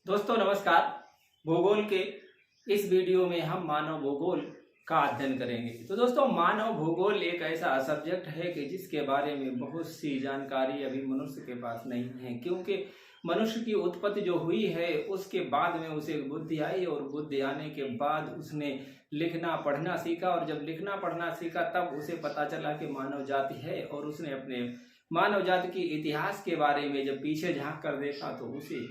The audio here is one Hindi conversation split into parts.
दोस्तों नमस्कार। भूगोल के इस वीडियो में हम मानव भूगोल का अध्ययन करेंगे। तो दोस्तों मानव भूगोल एक ऐसा सब्जेक्ट है कि जिसके बारे में बहुत सी जानकारी अभी मनुष्य के पास नहीं है, क्योंकि मनुष्य की उत्पत्ति जो हुई है उसके बाद में उसे बुद्धि आई और बुद्धि आने के बाद उसने लिखना पढ़ना सीखा, और जब लिखना पढ़ना सीखा तब उसे पता चला कि मानव जाति है, और उसने अपने मानव जाति की इतिहास के बारे में जब पीछे झांक कर देखा तो उसे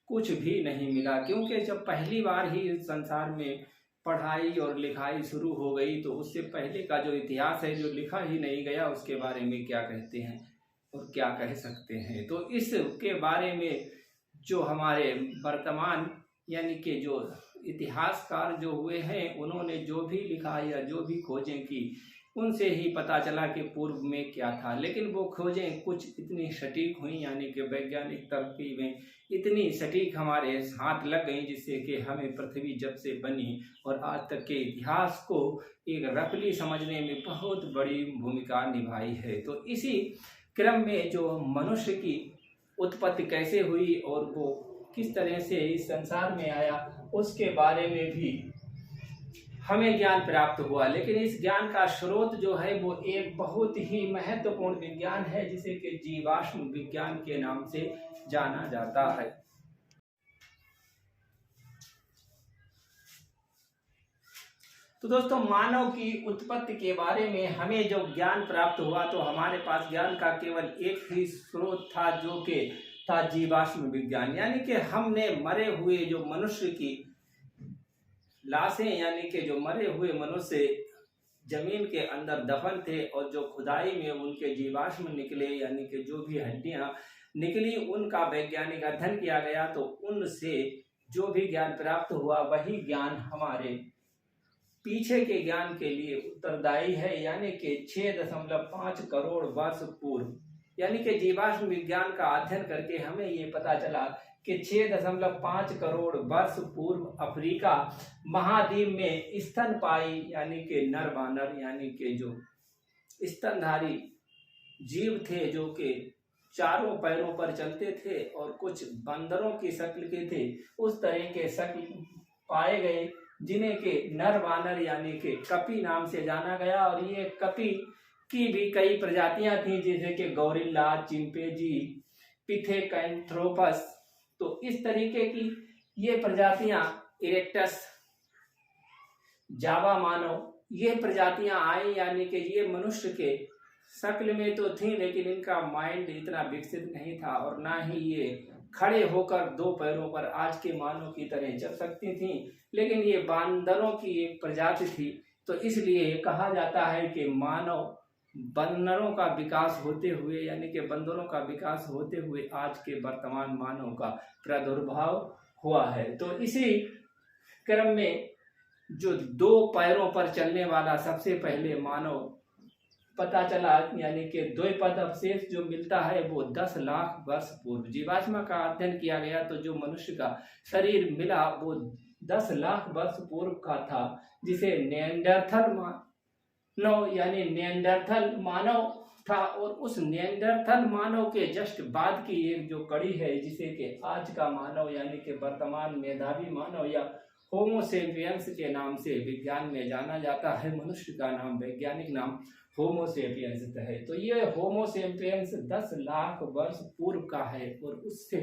कुछ भी नहीं मिला। क्योंकि जब पहली बार ही इस संसार में पढ़ाई और लिखाई शुरू हो गई तो उससे पहले का जो इतिहास है जो लिखा ही नहीं गया उसके बारे में क्या कहते हैं और क्या कह सकते हैं। तो इसके बारे में जो हमारे वर्तमान यानी कि जो इतिहासकार जो हुए हैं उन्होंने जो भी लिखा या जो भी खोजें की उनसे ही पता चला कि पूर्व में क्या था। लेकिन वो खोजें कुछ इतनी सटीक हुई यानी कि वैज्ञानिक तरक्की में इतनी सटीक हमारे हाथ लग गई जिससे कि हमें पृथ्वी जब से बनी और आज तक के इतिहास को एक रफली समझने में बहुत बड़ी भूमिका निभाई है। तो इसी क्रम में जो मनुष्य की उत्पत्ति कैसे हुई और वो किस तरह से इस संसार में आया उसके बारे में भी हमें ज्ञान प्राप्त हुआ। लेकिन इस ज्ञान का स्रोत जो है वो एक बहुत ही महत्वपूर्ण विज्ञान है जिसे कि जीवाश्म विज्ञान के नाम से जाना जाता है। तो दोस्तों मानव की उत्पत्ति के बारे में हमें जो ज्ञान प्राप्त हुआ तो हमारे पास ज्ञान का केवल एक ही स्रोत था जो कि था जीवाश्म विज्ञान। यानी कि हमने मरे हुए जो मनुष्य की लाशें यानी कि जो मरे हुए मनुष्य जमीन के अंदर दफन थे और जो खुदाई में उनके जीवाश्म निकले यानी कि जो भी हड्डियां निकली उनका वैज्ञानिक अध्ययन किया गया। तो उनसे जो भी ज्ञान प्राप्त हुआ वही ज्ञान हमारे पीछे के ज्ञान के लिए उत्तरदायी है। यानी कि 6.5 करोड़ वर्ष पूर्व यानी कि जीवाश्म विज्ञान का अध्ययन करके हमें ये पता चला कि 6.5 करोड़ वर्ष पूर्व अफ्रीका महाद्वीप में स्तनपायी यानी कि नर बानर यानी कि जो स्तनधारी जीव थे जो कि चारों पैरों पर चलते थे और कुछ बंदरों की शक्ल के थे, उस तरह के शक्ल पाए गए जिन्हें के नर बानर यानी कि कपी नाम से जाना गया। और ये कपी की भी कई प्रजातियां थी जैसे कि गौरिल्ला, चिंपैंजी, पिथेकैंथ्रोपस। तो इस तरीके की ये प्रजातियां इरेक्टस, जावा मानव, ये प्रजातियां आई यानी कि ये मनुष्य के शक्ल में तो थी लेकिन इनका माइंड इतना विकसित नहीं था और ना ही ये खड़े होकर दो पैरों पर आज के मानव की तरह चल सकती थी, लेकिन ये बांदरों की एक प्रजाति थी। तो इसलिए कहा जाता है कि मानव बंदरों का विकास होते हुए यानी कि बंदरों का विकास होते हुए आज के वर्तमान मानव का प्रादुर्भाव हुआ है। तो इसी क्रम में जो दो पैरों पर चलने वाला सबसे पहले मानव पता चला यानी कि द्विपद अवशेष जो मिलता है वो 10 लाख वर्ष पूर्व जीवाश्म का अध्ययन किया गया। तो जो मनुष्य का शरीर मिला वो 10 लाख वर्ष पूर्व का था जिसे निएंडरथल मानव यानी निएंडरथल मानव था। और उस निएंडरथल मानव के जस्ट बाद की एक जो कड़ी है जिसे कि आज का मानव यानी कि वर्तमान मेधावी मानव या होमो सेपियंस के नाम से विज्ञान में जाना जाता है। मनुष्य का नाम वैज्ञानिक नाम होमो सेपियंस है। तो ये होमो सेपियंस 10 लाख वर्ष पूर्व का है और उससे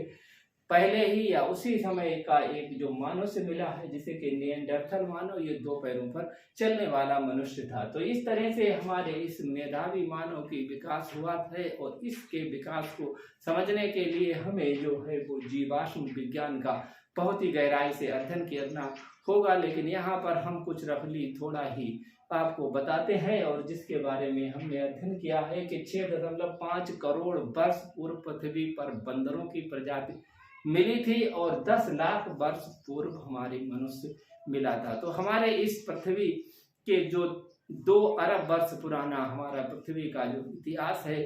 पहले ही या उसी समय का एक जो मनुष्य मिला है जिसे कि निएंडरथल मानव, ये दो पैरों पर चलने वाला मनुष्य था। तो इस तरह से हमारे इस मेधावी मानव की विकास हुआ है और इसके विकास को समझने के लिए हमें जो है वो जीवाश्म विज्ञान का बहुत ही गहराई से अध्ययन करना होगा। लेकिन यहाँ पर हम कुछ रफली थोड़ा ही आपको बताते हैं और जिसके बारे में हमने अध्ययन किया है कि 6.5 करोड़ वर्ष पूर्व पृथ्वी पर बंदरों की प्रजाति मिली थी और 10 लाख वर्ष पूर्व हमारे मनुष्य मिला था। तो हमारे इस पृथ्वी के जो 2 अरब वर्ष पुराना हमारा पृथ्वी का जो इतिहास है,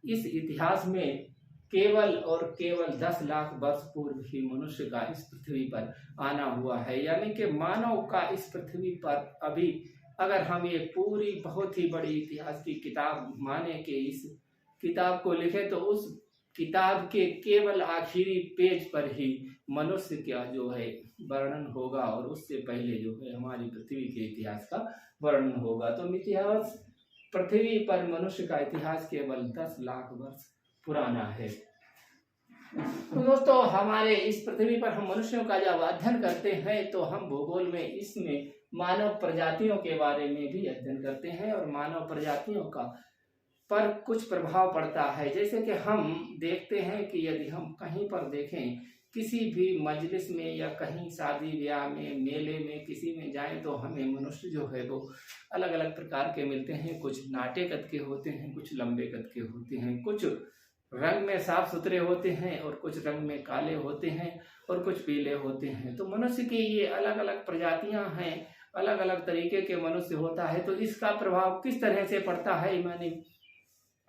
इस इतिहास में केवल और केवल 10 लाख वर्ष पूर्व ही मनुष्य का इस पृथ्वी पर आना हुआ है। यानी कि मानव का इस पृथ्वी पर अभी अगर हम ये पूरी बहुत ही बड़ी इतिहास की किताब माने कि इस किताब को लिखे तो उस किताब के केवल आखिरी पेज पर ही मनुष्य का जो है वर्णन होगा और उससे पहले जो है हमारी पृथ्वी के इतिहास का वर्णन होगा। तो इतिहास पृथ्वी पर मनुष्य का इतिहास केवल 10 लाख वर्ष पुराना है। तो दोस्तों हमारे इस पृथ्वी पर हम मनुष्यों का जब अध्ययन करते हैं तो हम भूगोल में इसमें मानव प्रजातियों के बारे में भी अध्ययन करते हैं और मानव प्रजातियों का पर कुछ प्रभाव पड़ता है। जैसे कि हम देखते हैं कि यदि हम कहीं पर देखें किसी भी मजलिस में या कहीं शादी ब्याह में मेले में किसी में जाएं तो हमें मनुष्य जो है वो अलग अलग प्रकार के मिलते हैं। कुछ नाटे कद के होते हैं, कुछ लंबे कद के होते हैं, कुछ रंग में साफ सुथरे होते हैं और कुछ रंग में काले होते हैं और कुछ पीले होते हैं। तो मनुष्य की ये अलग अलग प्रजातियां हैं, अलग अलग तरीके के मनुष्य होता है। तो इसका प्रभाव किस तरह से पड़ता है, माने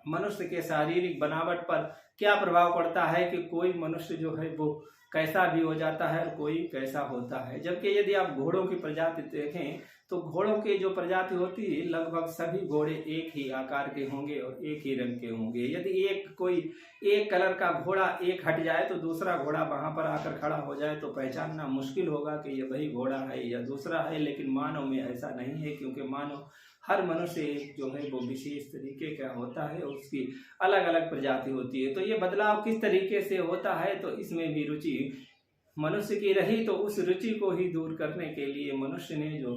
मनुष्य के शारीरिक बनावट पर क्या प्रभाव पड़ता है कि कोई मनुष्य जो है वो कैसा भी हो जाता है और कोई कैसा होता है। जबकि यदि आप घोड़ों की प्रजाति देखें तो घोड़ों की जो प्रजाति होती है लगभग सभी घोड़े एक ही आकार के होंगे और एक ही रंग के होंगे। यदि एक कलर का घोड़ा एक हट जाए तो दूसरा घोड़ा वहां पर आकर खड़ा हो जाए तो पहचानना मुश्किल होगा कि ये वही घोड़ा है या दूसरा है। लेकिन मानव में ऐसा नहीं है, क्योंकि मानव हर मनुष्य जो है वो विशेष तरीके का होता है, उसकी अलग अलग प्रजाति होती है। तो ये बदलाव किस तरीके से होता है, तो इसमें भी रुचि मनुष्य की रही। तो उस रुचि को ही दूर करने के लिए मनुष्य ने जो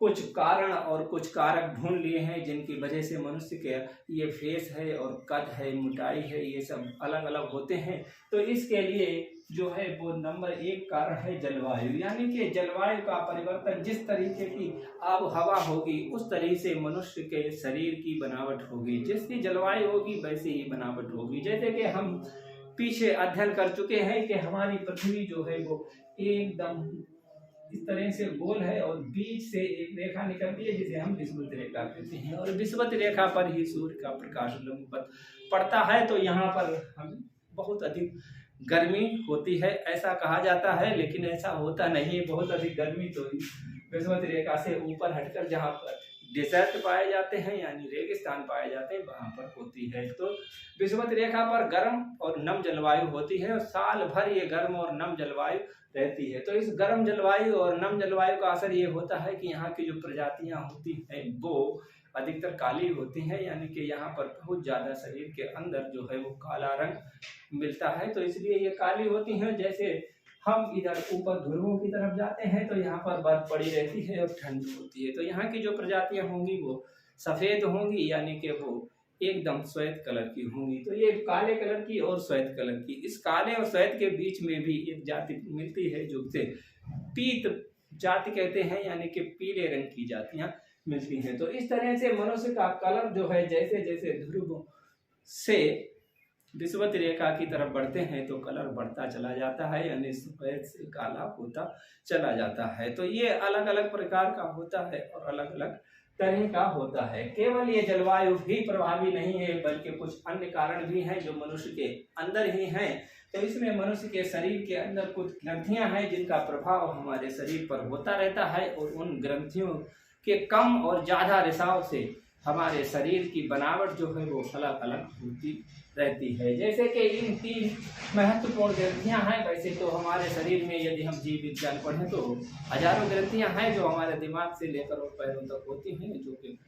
कुछ कारण और कुछ कारक ढूंढ लिए हैं जिनकी वजह से मनुष्य के ये फेस है और कद है, मोटाई है, ये सब अलग अलग होते हैं। तो इसके लिए जो है वो नंबर 1 कारण है जलवायु, यानी कि जलवायु का परिवर्तन। जिस तरीके की आब हवा होगी उस तरीके से मनुष्य के शरीर की बनावट होगी, जिसकी जलवायु होगी वैसे ही बनावट होगी। जैसे कि हम पीछे अध्ययन कर चुके हैं कि हमारी पृथ्वी जो है वो एकदम इस तरह से गोल है और बीच से एक रेखा निकलती है जिसे हम विषुवत रेखा कहते हैं, और विषुवत रेखा पर ही सूर्य का प्रकाश लंबवत पड़ता है। तो यहाँ पर हम बहुत अधिक गर्मी होती है ऐसा कहा जाता है, लेकिन ऐसा होता नहीं है। बहुत अधिक गर्मी तो विषुवत रेखा से ऊपर हटकर जहाँ पर डेजर्ट पाए जाते हैं यानी रेगिस्तान पाए जाते हैं वहां पर होती है। तो विषुवत रेखा पर गर्म और नम जलवायु होती है और साल भर ये गर्म और नम जलवायु रहती है। तो इस गर्म जलवायु और नम जलवायु का असर ये होता है कि यहाँ की जो प्रजातियां होती हैं वो अधिकतर काली होती हैं, यानी कि यहाँ पर बहुत ज्यादा शरीर के अंदर जो है वो काला रंग मिलता है, तो इसलिए ये काली होती हैं। जैसे हम इधर ऊपर ध्रुवों की तरफ जाते हैं तो यहाँ पर बर्फ पड़ी रहती है और ठंड होती है। तो यहाँ की जो प्रजातियां होंगी वो सफेद होंगी, यानी कि वो एकदम श्वेत कलर की होंगी। तो ये काले कलर की और श्वेत कलर की, इस काले और श्वेत के बीच में भी एक जाति मिलती है जो उसे पीत जाति कहते हैं, यानी कि पीले रंग की जातियां मिलती हैं। तो इस तरह से मनुष्य का कलर जो है जैसे जैसे ध्रुव से विषुवत रेखा की तरफ बढ़ते हैं तो कलर बढ़ता चला जाता है, यानी सफेद से काला होता चला जाता है। तो ये अलग अलग प्रकार का होता है और अलग अलग तरह का होता है। केवल ये जलवायु भी प्रभावी नहीं है बल्कि कुछ अन्य कारण भी हैं जो मनुष्य के अंदर ही हैं। तो इसमें मनुष्य के शरीर के अंदर कुछ ग्रंथियां हैं जिनका प्रभाव हमारे शरीर पर होता रहता है, और उन ग्रंथियों के कम और ज्यादा रिसाव से हमारे शरीर की बनावट जो है वो अलग अलग होती रहती है। जैसे कि इन 3 महत्वपूर्ण ग्रंथियां हैं। वैसे तो हमारे शरीर में यदि हम जीव विज्ञान पढ़ें तो हजारों ग्रंथियां हैं जो हमारे दिमाग से लेकर और पैरों तक होती हैं, जो कि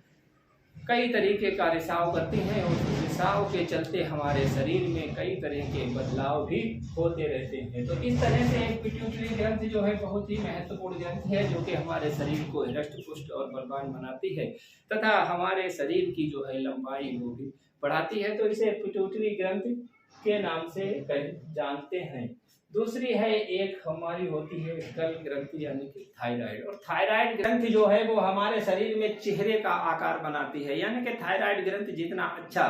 कई तरीके का रिसाव करती हैं, और रिसाव के चलते हमारे शरीर में कई तरह के बदलाव भी होते रहते हैं। तो इस तरह से एक पिट्यूटरी ग्रंथि जो है बहुत ही महत्वपूर्ण ग्रंथि है, जो कि हमारे शरीर को हृष्ट पुष्ट और बलवान बनाती है तथा हमारे शरीर की जो है लंबाई वो भी बढ़ाती है। तो इसे पिट्यूटरी ग्रंथि के नाम से जानते हैं। दूसरी है एक हमारी होती है गल ग्रंथि, यानी कि थायराइड। और थायराइड ग्रंथि जो है वो हमारे शरीर में चेहरे का आकार बनाती है, यानी कि थायराइड ग्रंथि जितना अच्छा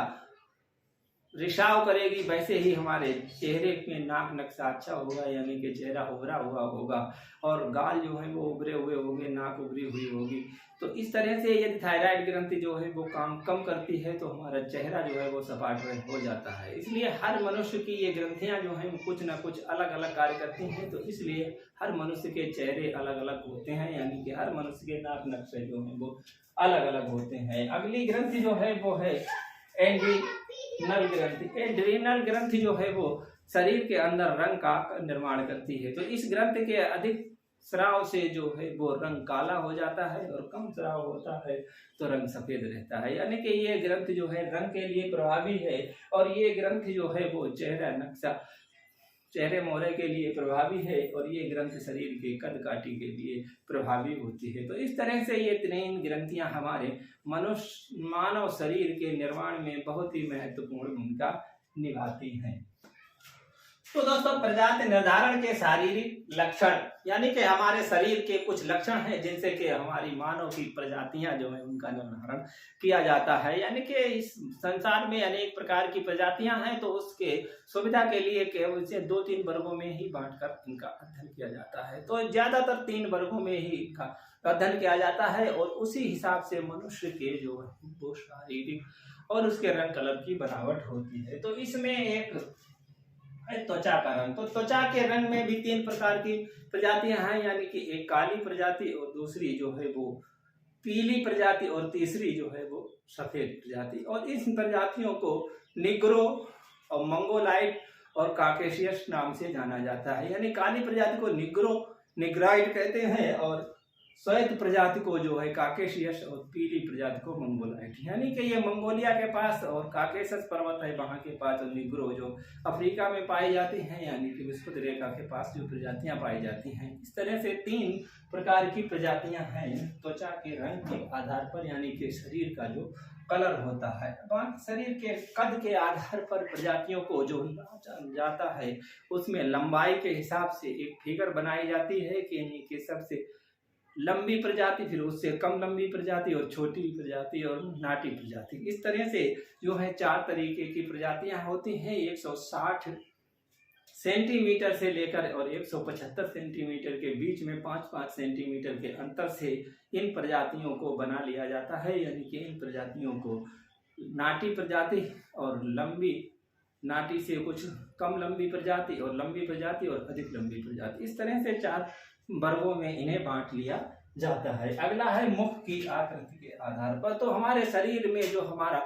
रिसाव करेगी वैसे ही हमारे चेहरे में नाक नक्शा अच्छा होगा, यानी कि चेहरा उभरा हुआ होगा और गाल जो है वो उभरे हुए होंगे, नाक उभरी हुई होगी। तो इस तरह से यदि थायराइड ग्रंथि जो है वो काम कम करती है तो हमारा चेहरा जो है वो सपाट हो जाता है। इसलिए हर मनुष्य की ये ग्रंथियां जो हैं कुछ ना कुछ अलग अलग कार्य करती हैं, तो इसलिए हर मनुष्य के चेहरे अलग अलग होते हैं, यानी कि हर मनुष्य के नाक नक्शे जो हैं वो अलग अलग होते हैं। अगली ग्रंथि जो है वो है एड्रीनल ग्रंथि। एड्रीनल ग्रंथि जो है वो शरीर के अंदर रंग का निर्माण करती है। तो इस ग्रंथि के अधिक स्राव से जो है वो रंग काला हो जाता है और कम स्राव होता है तो रंग सफेद रहता है। यानी कि ये ग्रंथ जो है रंग के लिए प्रभावी है और ये ग्रंथ जो है वो चेहरा नक्शा चेहरे मोहरे के लिए प्रभावी है और ये ग्रंथ शरीर के कद काठी के लिए प्रभावी होती है। तो इस तरह से ये तीन ग्रंथियां हमारे मानव शरीर के निर्माण में बहुत ही महत्वपूर्ण भूमिका निभाती हैं। तो दोस्तों प्रजाति निर्धारण के शारीरिक लक्षण यानी कि हमारे शरीर के कुछ लक्षण हैं जिनसे कि हमारी मानव की प्रजातियां जो है उनका निर्धारण किया जाता है। यानी कि इस संसार में अनेक प्रकार की प्रजातियां हैं तो उसके सुविधा के लिए केवल इसे 2-3 वर्गों में ही बांटकर इनका अध्ययन किया जाता है। तो ज्यादातर 3 वर्गों में ही इनका अध्ययन किया जाता है और उसी हिसाब से मनुष्य के जो है वो शारीरिक और उसके रंग कलर की बनावट होती है। तो इसमें एक त्वचा का रंग। तो त्वचा के रंग में भी 3 प्रकार की प्रजातियां हैं यानी कि एक काली प्रजाति और दूसरी जो है वो पीली प्रजाति और तीसरी जो है वो सफेद प्रजाति। और इस प्रजातियों को निग्रो और मंगोलाइट और काकेशियस नाम से जाना जाता है। यानी काली प्रजाति को निग्राइट कहते हैं और श्वेत प्रजाति को जो है काकेशियस और पीली प्रजाति को मंगोलाइट। यानी कि ये मंगोलिया के पास और काकेशस पर्वत है वहां के पास और निग्रो जो अफ्रीका में पाई जाती हैं यानी कि विषुवत रेखा के पास जो प्रजातियां पाई जाती हैं। इस तरह से 3 प्रकार की प्रजातियां हैं त्वचा के रंग के आधार पर यानी कि शरीर का जो कलर होता है। बाकी शरीर के कद के आधार पर प्रजातियों को जो जाता है उसमें लंबाई के हिसाब से एक फिगर बनाई जाती है कि सबसे लंबी प्रजाति, फिर उससे कम लंबी प्रजाति और छोटी प्रजाति और नाटी प्रजाति। इस तरह से जो है 4 तरीके की प्रजातियां होती हैं। 160 सेंटीमीटर से लेकर और 175 सेंटीमीटर के बीच में 5-5 सेंटीमीटर के अंतर से इन प्रजातियों को बना लिया जाता है। यानी कि इन प्रजातियों को नाटी प्रजाति और लंबी नाटी से कुछ कम लंबी प्रजाति और लंबी प्रजाति और अधिक लंबी प्रजाति, इस तरह से 4 वर्गों में इन्हें बांट लिया जाता है। अगला है मुख की आकृति के आधार पर। तो हमारे शरीर में जो हमारा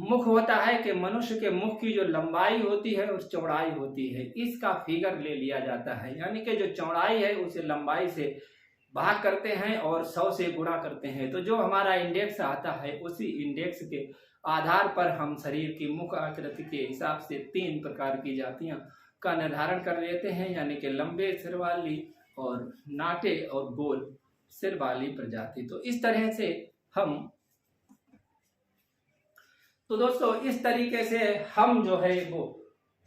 मुख होता है कि मनुष्य के मुख की जो लंबाई होती है और चौड़ाई होती है इसका फिगर ले लिया जाता है। यानी कि जो चौड़ाई है उसे लंबाई से भाग करते हैं और 100 से गुणा करते हैं। तो जो हमारा इंडेक्स आता है उसी इंडेक्स के आधार पर हम शरीर की मुख आकृति के हिसाब से 3 प्रकार की जातियां का निर्धारण कर लेते हैं। यानी कि लंबे सिर वाली और नाटे और गोल सिर वाली प्रजाति। तो इस तरह से तो दोस्तों इस तरीके से हम जो है वो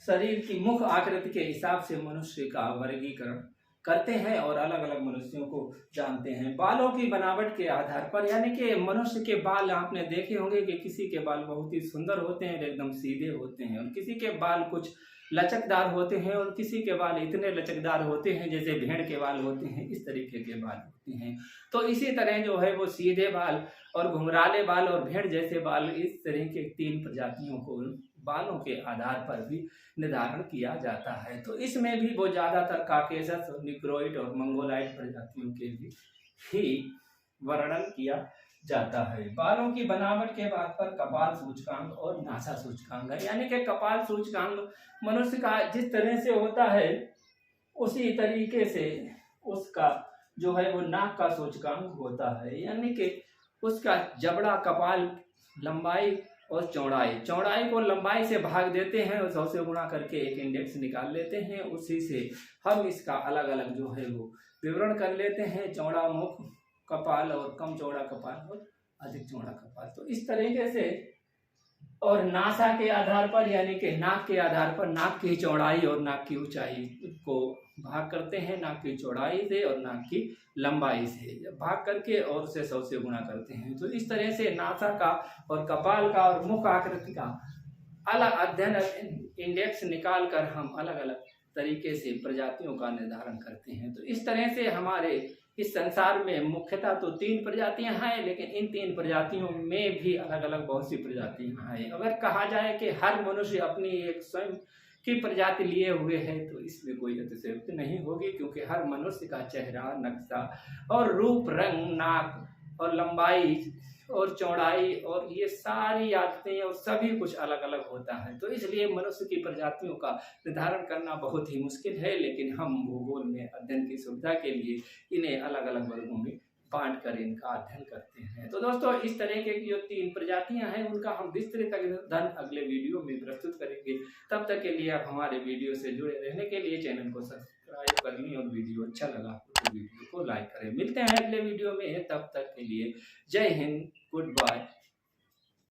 शरीर की मुख आकृति के हिसाब से मनुष्य का वर्गीकरण करते हैं और अलग अलग मनुष्यों को जानते हैं। बालों की बनावट के आधार पर यानी कि मनुष्य के बाल आपने देखे होंगे कि किसी के बाल बहुत ही सुंदर होते हैं, एकदम सीधे होते हैं और किसी के बाल कुछ लचकदार होते हैं और किसी के बाल इतने लचकदार होते हैं जैसे भेड़ के बाल होते हैं, इस तरीके के बाल होते हैं। तो इसी तरह जो है वो सीधे बाल और घुंघराले बाल और भेड़ जैसे बाल, इस तरह के 3 प्रजातियों को बालों के आधार पर भी निर्धारण किया जाता है। तो इसमें भी वो ज्यादातर काकेशस और निग्रोइड और मंगोलाइट प्रजातियों के ही वर्णन किया जाता है। बालों की बनावट के बाद पर कपाल सूचकांक और नासा सूचकांक है। यानी कि कपाल सूचकांक मनुष्य का जिस तरह से होता है उसी तरीके से उसका जो है वो नाक का सूचकांक होता है। यानी कि उसका जबड़ा, कपाल, लंबाई और चौड़ाई को लंबाई से भाग देते हैं और 100 से गुणा करके एक इंडेक्स निकाल लेते हैं। उसी से हम इसका अलग अलग जो है वो विवरण कर लेते हैं। चौड़ा मुख कपाल और कम चौड़ा कपाल और अधिक चौड़ा कपाल। तो इस तरीके से और नासा के आधार पर यानी कि नाक के आधार पर नाक की चौड़ाई और नाक की ऊंचाई को भाग करते हैं। नाक की चौड़ाई से और नाक की लंबाई से भाग करके और उसे 100 से गुणा करते हैं। तो इस तरह से नासा का और कपाल का और मुख आकृति का अलग अध्ययन इंडेक्स निकाल कर हम अलग अलग तरीके से प्रजातियों का निर्धारण करते हैं। तो इस तरह से हमारे इस संसार में मुख्यतः तो 3 प्रजातियां हैं, लेकिन इन 3 प्रजातियों में भी अलग अलग बहुत सी प्रजातियां हैं। अगर कहा जाए कि हर मनुष्य अपनी एक स्वयं की प्रजाति लिए हुए है तो इसमें कोई अतिशयोक्ति नहीं होगी, क्योंकि हर मनुष्य का चेहरा, नक्शा और रूप, रंग, नाक और लंबाई और चौड़ाई और ये सारी आदतें और सभी कुछ अलग अलग होता है। तो इसलिए मनुष्य की प्रजातियों का निर्धारण करना बहुत ही मुश्किल है, लेकिन हम भूगोल में अध्ययन की सुविधा के लिए इन्हें अलग अलग वर्गों में बांट कर इनका अध्ययन करते हैं। तो दोस्तों, इस तरह के जो 3 प्रजातियां हैं उनका हम विस्तृत अध्ययन अगले वीडियो में प्रस्तुत करेंगे। तब तक के लिए आप हमारे वीडियो से जुड़े रहने के लिए चैनल को सब्सक्राइब कर लें और वीडियो अच्छा लगा तो वीडियो को लाइक करें। मिलते हैं अगले वीडियो में, तब तक के लिए जय हिंद, गुड बाय।